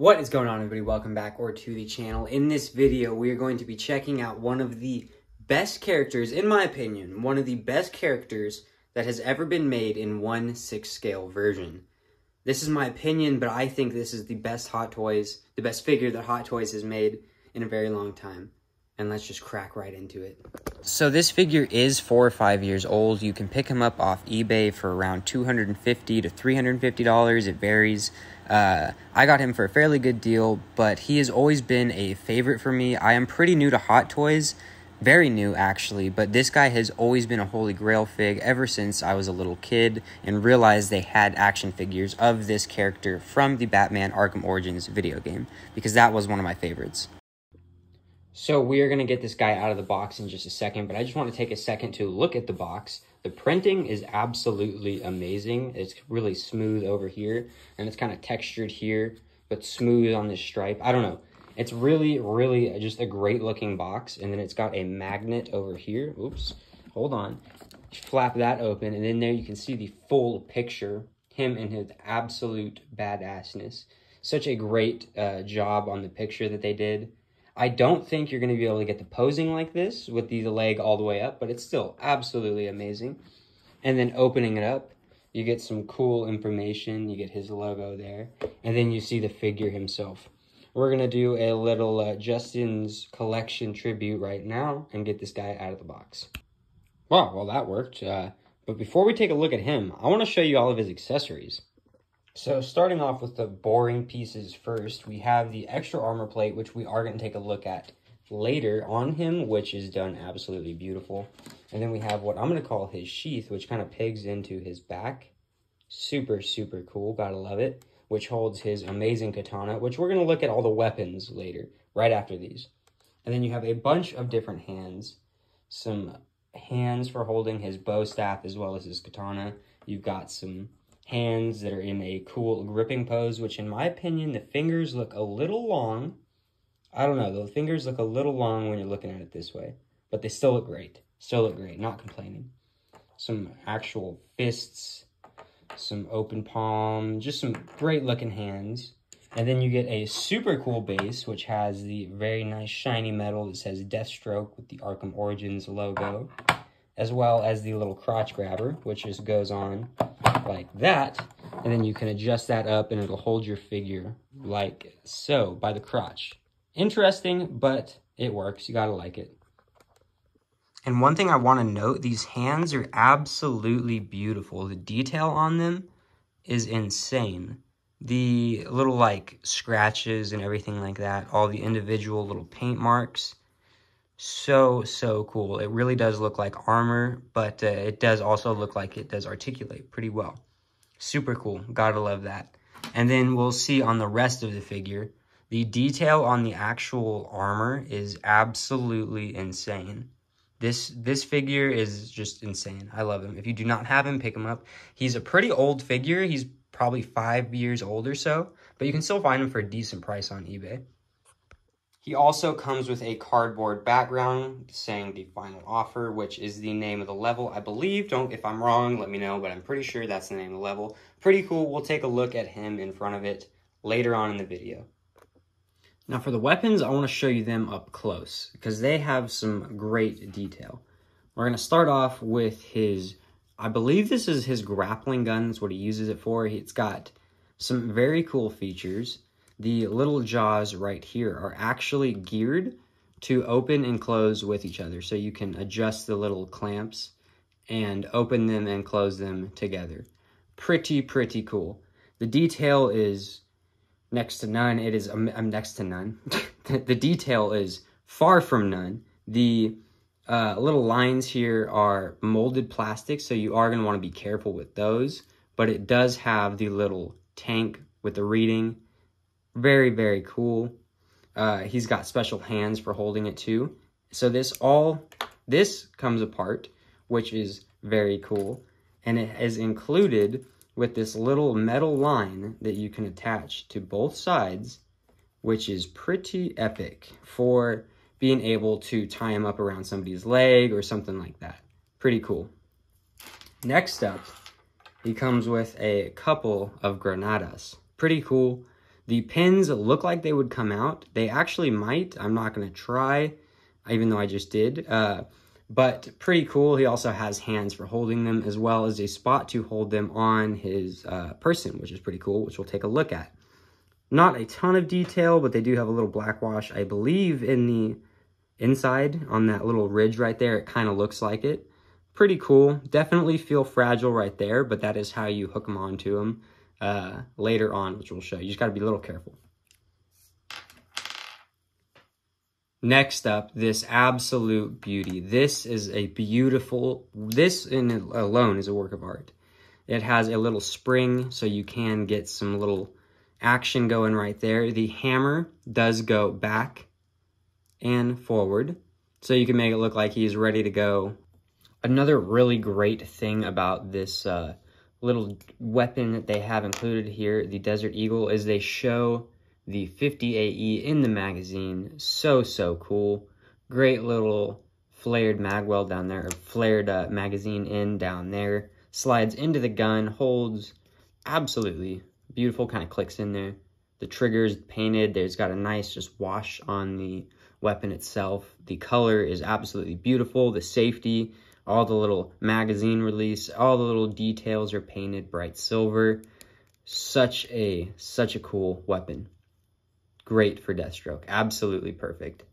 What is going on, everybody? Welcome back to the channel. In this video, we are going to be checking out one of the best characters, in my opinion, one of the best characters that has ever been made in 1/6 scale version. This is my opinion, but I think this is the best Hot Toys, the best figure that Hot Toys has made in a very long time. And let's just crack right into it. So this figure is 4 or 5 years old. You can pick him up off eBay for around $250 to $350. It varies. I got him for a fairly good deal, but he has always been a favorite for me. I am pretty new to Hot Toys. Very new, actually, but this guy has always been a holy grail fig ever since I was a little kid and realized they had action figures of this character from the Batman Arkham Origins video game, because that was one of my favorites. So we are going to get this guy out of the box in just a second, but I just want to take a second to look at the box. The printing is absolutely amazing. It's really smooth over here, and it's kind of textured here, but smooth on this stripe. I don't know. It's really just a great looking box, and then it's got a magnet over here. Oops, hold on. Flap that open, and then there you can see the full picture, him and his absolute badassness. Such a great job on the picture that they did. I don't think you're going to be able to get the posing like this with the leg all the way up, but it's still absolutely amazing. And then opening it up, you get some cool information. You get his logo there, and then you see the figure himself. We're going to do a little Justin's collection tribute right now and get this guy out of the box. Wow, well that worked. But before we take a look at him, I want to show you all of his accessories. So starting off with the boring pieces first, we have the extra armor plate, which we are going to take a look at later on him, which is done absolutely beautiful. And then we have what I'm going to call his sheath, which kind of pegs into his back. Super cool. Gotta love it. Which holds his amazing katana, which we're going to look at all the weapons later, right after these. And then you have a bunch of different hands. Some hands for holding his bow staff as well as his katana. You've got some hands that are in a cool gripping pose, which in my opinion, the fingers look a little long. I don't know, the fingers look a little long when you're looking at it this way, but they still look great. Still look great, not complaining. Some actual fists, some open palm, just some great looking hands. And then you get a super cool base, which has the very nice shiny metal that says Deathstroke with the Arkham Origins logo, as well as the little crotch grabber, which just goes on like that, and then you can adjust that up and it'll hold your figure like so by the crotch. Interesting, but it works. You gotta like it. And one thing I want to note, these hands are absolutely beautiful. The detail on them is insane. The little like scratches and everything like that, all the individual little paint marks. So cool. It really does look like armor, but it does also look like it does articulate pretty well. Super cool. Gotta love that. And then we'll see on the rest of the figure, the detail on the actual armor is absolutely insane. This figure is just insane. I love him. If you do not have him, pick him up. He's a pretty old figure. He's probably 5 years old or so, but you can still find him for a decent price on eBay. He also comes with a cardboard background saying the final offer, which is the name of the level, I believe. If I'm wrong, let me know, but I'm pretty sure that's the name of the level. Pretty cool. We'll take a look at him in front of it later on in the video. Now for the weapons, I want to show you them up close because they have some great detail. We're going to start off with his, I believe this is his grappling gun. That's what he uses it for. It's got some very cool features. The little jaws right here are actually geared to open and close with each other. So you can adjust the little clamps and open them and close them together. Pretty cool. The detail is next to none. It is next to none. The detail is far from none. The little lines here are molded plastic, so you are going to want to be careful with those. But it does have the little tank with the reading. Very cool. He's got special hands for holding it too. So this comes apart, which is very cool. And it is included with this little metal line that you can attach to both sides, which is pretty epic for being able to tie him up around somebody's leg or something like that. Pretty cool. Next up, he comes with a couple of granadas. Pretty cool. The pins look like they would come out. They actually might. I'm not going to try, even though I just did. But pretty cool. He also has hands for holding them, as well as a spot to hold them on his person, which is pretty cool, which we'll take a look at. Not a ton of detail, but they do have a little black wash, I believe, in the inside on that little ridge right there. It kind of looks like it. Pretty cool. Definitely feel fragile right there, but that is how you hook them onto them later on, which we'll show you. You just got to be a little careful. Next up, this absolute beauty. This is a beautiful, this in alone is a work of art. It has a little spring, so you can get some little action going right there. The hammer does go back and forward, so you can make it look like he's ready to go. Another really great thing about this little weapon that they have included here, the Desert Eagle, is they show the 50 AE in the magazine. So cool. Great little flared magwell down there, or flared magazine in down there. Slides into the gun, holds absolutely beautiful, kind of clicks in there. The trigger's painted. There's got a nice just wash on the weapon itself. The color is absolutely beautiful. The safety, all the little magazine release, all the little details are painted bright silver. Such a cool weapon. Great for Deathstroke. Absolutely perfect.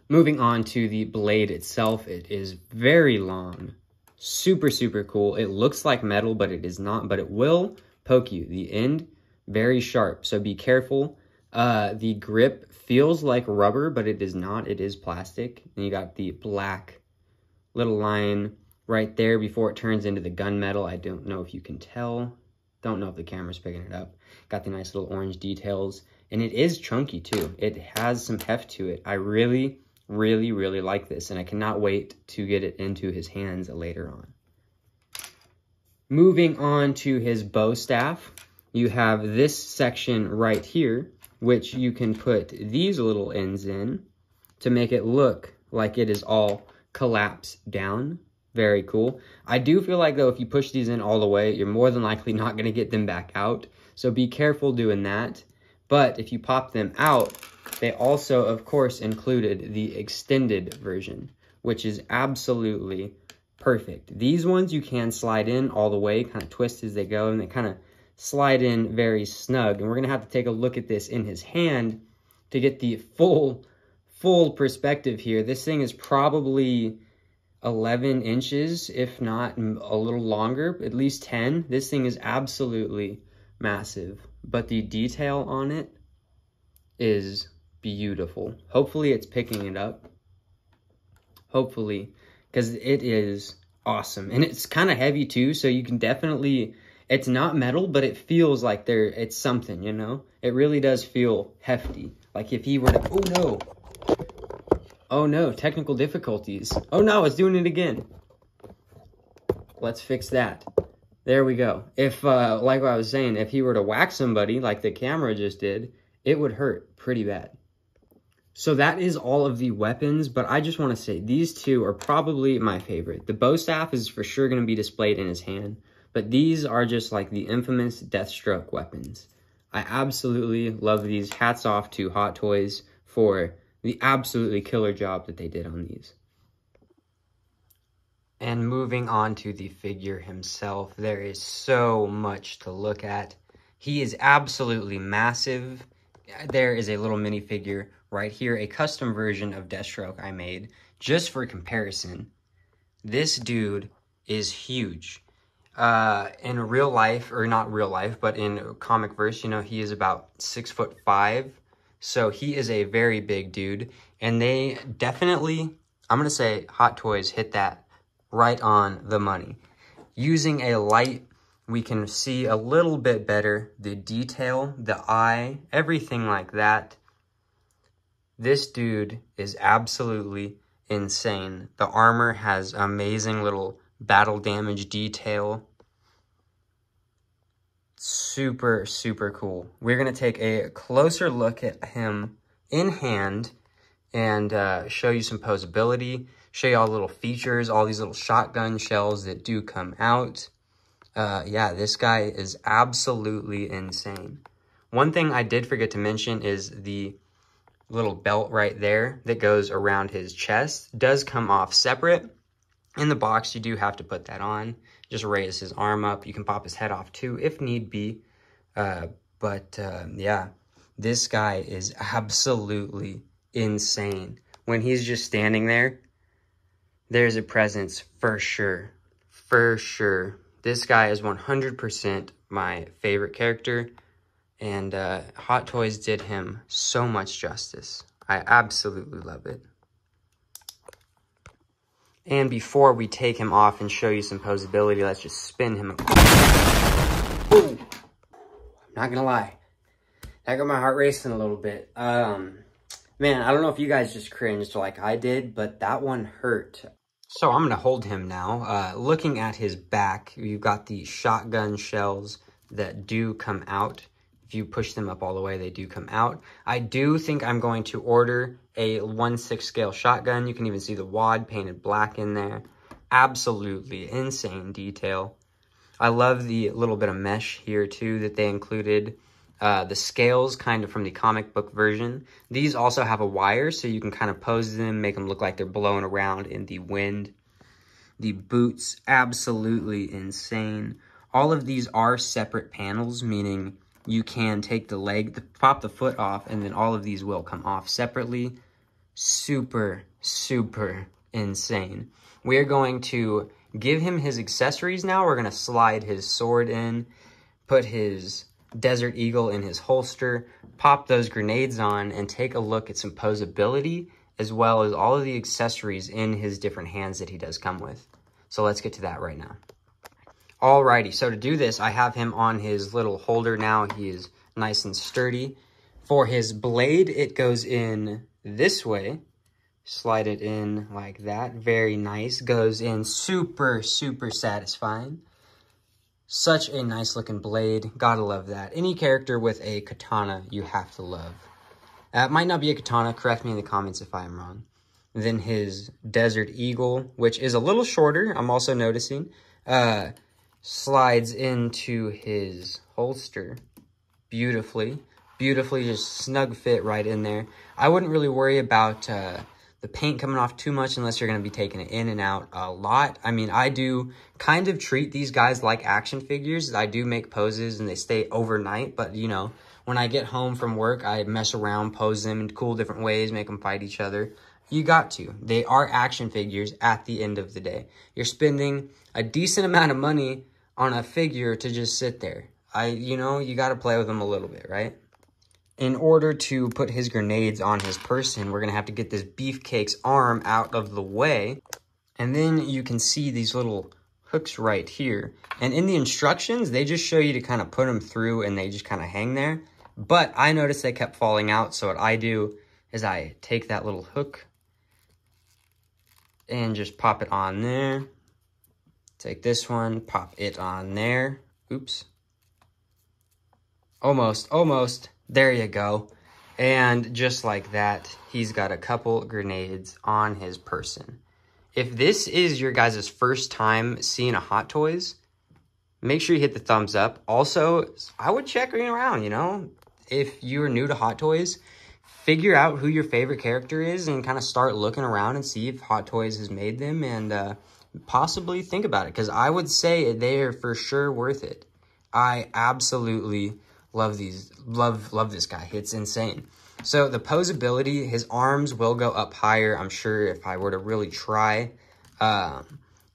Moving on to the blade itself, it is very long. Super cool. It looks like metal, but it is not, but it will poke you. The end, very sharp, so be careful. The grip feels like rubber, but it is not. It is plastic. And you got the black little line right there before it turns into the gunmetal. I don't know if you can tell. Don't know if the camera's picking it up. Got the nice little orange details. And it is chunky too. It has some heft to it. I really like this, and I cannot wait to get it into his hands later on. Moving on to his bow staff, you have this section right here, which you can put these little ends in to make it look like it is all collapsed down. Very cool. I do feel like, though, if you push these in all the way, you're more than likely not going to get them back out. So be careful doing that. But if you pop them out, they also, of course, included the extended version, which is absolutely perfect. These ones you can slide in all the way, kind of twist as they go, and they kind of slide in very snug. And we're going to have to take a look at this in his hand to get the full perspective here. This thing is probably 11 inches, if not a little longer, at least 10. This thing is absolutely massive, but the detail on it is beautiful. Hopefully it's picking it up. Hopefully, because it is awesome. And it's kind of heavy too, so you can definitely, it's not metal, but it feels like it's something, you know? It really does feel hefty. Like if he were to, oh no. Oh no, technical difficulties. Oh no, it's doing it again. Let's fix that. There we go. If, like what I was saying, if he were to whack somebody like the camera just did, it would hurt pretty bad. So that is all of the weapons, but I just want to say these two are probably my favorite. The bow staff is for sure going to be displayed in his hand, but these are just like the infamous Deathstroke weapons. I absolutely love these. Hats off to Hot Toys for the absolutely killer job that they did on these. And moving on to the figure himself, there is so much to look at. He is absolutely massive. There is a little minifigure right here, a custom version of Deathstroke I made just for comparison. This dude is huge. In real life, or not real life, but in comic verse, you know, he is about 6'5". So he is a very big dude. And they definitely, I'm going to say Hot Toys hit that right on the money. Using a light, we can see a little bit better the detail, the eye, everything like that. This dude is absolutely insane. The armor has amazing little battle damage detail. Super cool. We're going to take a closer look at him in hand and show you some posability, show you all the little features, all these little shotgun shells that do come out. Yeah, this guy is absolutely insane. One thing I did forget to mention is the little belt right there that goes around his chest does come off separate. In the box, you do have to put that on. Just raise his arm up. You can pop his head off too if need be. Yeah, this guy is absolutely insane. When he's just standing there, there's a presence for sure. For sure. This guy is 100% my favorite character. And Hot Toys did him so much justice. I absolutely love it. And before we take him off and show you some posability, let's just spin him. Ooh. I'm not gonna lie. That got my heart racing a little bit. Man, I don't know if you guys just cringed like I did, but that one hurt. So I'm gonna hold him now. Looking at his back, you've got the shotgun shells that do come out. If you push them up all the way, they do come out. I do think I'm going to order a 1/6 scale shotgun. You can even see the wad painted black in there. Absolutely insane detail. I love the little bit of mesh here too that they included. The scales kind of from the comic book version. These also have a wire so you can kind of pose them, make them look like they're blowing around in the wind. The boots, absolutely insane. All of these are separate panels, meaning you can take the leg, pop the foot off, and then all of these will come off separately. Super, super insane. We're going to give him his accessories now. We're going to slide his sword in, put his Desert Eagle in his holster, pop those grenades on, and take a look at some posability, as well as all of the accessories in his different hands that he does come with. So let's get to that right now. Alrighty, so to do this, I have him on his little holder now. He is nice and sturdy. For his blade, it goes in this way. Slide it in like that. Very nice. Goes in super, super satisfying. Such a nice looking blade. Gotta love that. Any character with a katana you have to love. It might not be a katana. Correct me in the comments if I am wrong. Then his Desert Eagle, which is a little shorter, I'm also noticing. Slides into his holster beautifully. Beautifully, just snug fit right in there. I wouldn't really worry about the paint coming off too much unless you're going to be taking it in and out a lot. I mean, I do kind of treat these guys like action figures. I do make poses and they stay overnight, but you know, when I get home from work, I mess around, pose them in cool different ways, make them fight each other. You got to. They are action figures at the end of the day. You're spending a decent amount of money on a figure to just sit there. You know, you got to play with them a little bit, right? In order to put his grenades on his person, we're going to have to get this beefcake's arm out of the way. And then you can see these little hooks right here. And in the instructions, they just show you to kind of put them through and they just kind of hang there. But I noticed they kept falling out, so what I do is I take that little hook and just pop it on there. Take this one, pop it on there. Oops. Almost. There you go. And just like that, he's got a couple grenades on his person. If this is your guys' first time seeing a Hot Toys, make sure you hit the thumbs up. Also, I would check around, you know. If you're new to Hot Toys, figure out who your favorite character is and kind of start looking around and see if Hot Toys has made them and possibly think about it. Because I would say they are for sure worth it. I absolutely love these. Love this guy. It's insane. So the posability, his arms will go up higher, I'm sure, if I were to really try. But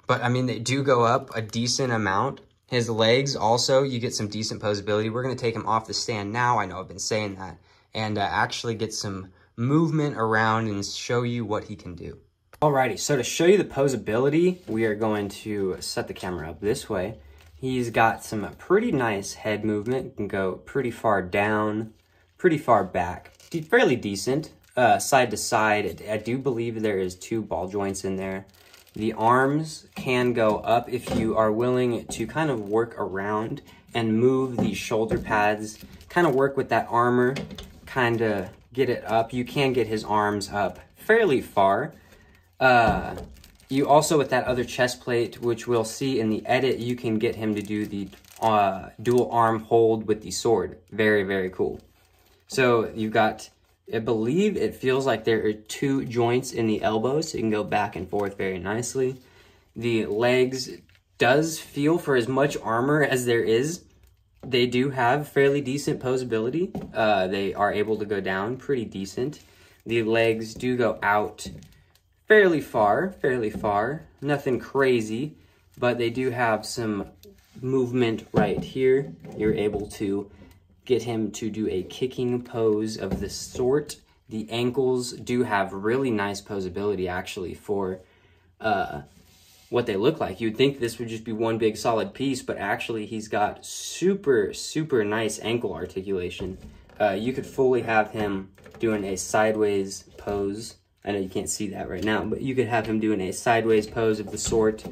I mean, they do go up a decent amount. His legs also, you get some decent posability. We're going to take him off the stand now. I know I've been saying that. And actually get some movement around and show you what he can do. Alrighty, so to show you the posability, we are going to set the camera up this way. He's got some pretty nice head movement. Can go pretty far down, pretty far back. Fairly decent. Side to side, I do believe there is 2 ball joints in there. The arms can go up if you are willing to kind of work around and move the shoulder pads, kind of work with that armor, kind of get it up. You can get his arms up fairly far. You also, with that other chest plate, which we'll see in the edit, you can get him to do the dual arm hold with the sword. Very, very cool. So you've got, I believe it feels like there are 2 joints in the elbows, so you can go back and forth very nicely. The legs does feel, for as much armor as there is, they do have fairly decent posability. They are able to go down pretty decent. The legs do go out fairly far. Nothing crazy, but they do have some movement right here. You're able to get him to do a kicking pose of this sort. The ankles do have really nice posability, actually, for what they look like. You'd think this would just be one big solid piece, but actually he's got super, super nice ankle articulation. You could fully have him doing a sideways pose. I know you can't see that right now, but you could have him doing a sideways pose of the sort.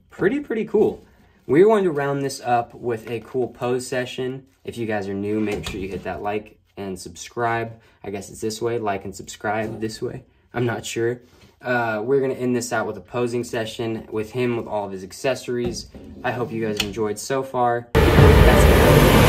Pretty cool. We're going to round this up with a cool pose session. If you guys are new, make sure you hit that like and subscribe. I guess it's this way, like and subscribe this way. I'm not sure. We're going to end this out with a posing session with him with all of his accessories. I hope you guys enjoyed so far. That's it.